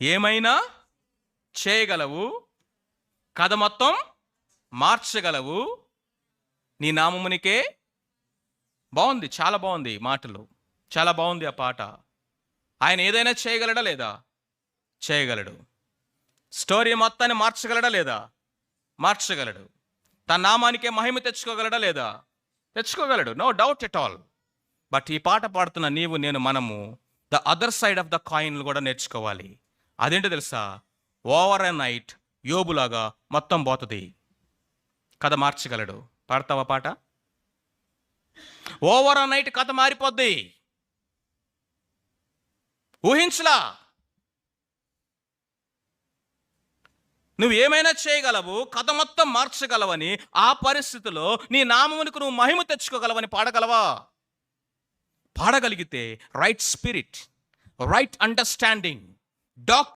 ఏమైనా చేయగలవు, కథ మొత్తం మార్చగలవు, నీ నామమునికే. బాగుంది, చాలా బాగుంది మాటలు, చాలా బాగుంది ఆ పాట. ఆయన ఏదైనా చేయగలడా లేదా? చేయగలడు. స్టోరీ మొత్తాన్ని మార్చగలడా లేదా? మార్చగలడు. తన నామానికే మహిమ తెచ్చుకోగలడా లేదా? తెచ్చుకోగలడు, no doubt at all. But ఈ పాట పాడుతున్న నీవు నేను మనము the other side of the coin కూడా నేర్చుకోవాలి. అదేంటో తెలుసా? ఓవర్ ఎ నైట్ యోబులాగా మొత్తం పోతుంది. కథ మార్చగలడు. పాడతావా పాట? ఓవర్ ఎ నైట్ కథ మారిపోద్ది. ఊహించలా. నువ్వు ఏమైనా చేయగలవు, కథ మొత్తం మార్చగలవని, ఆ పరిస్థితిలో నీ నామమునికి నువ్వు మహిమ తెచ్చుకోగలవని పాడగలవా? పాడగలిగితే రైట్ స్పిరిట్, రైట్ అండర్స్టాండింగ్,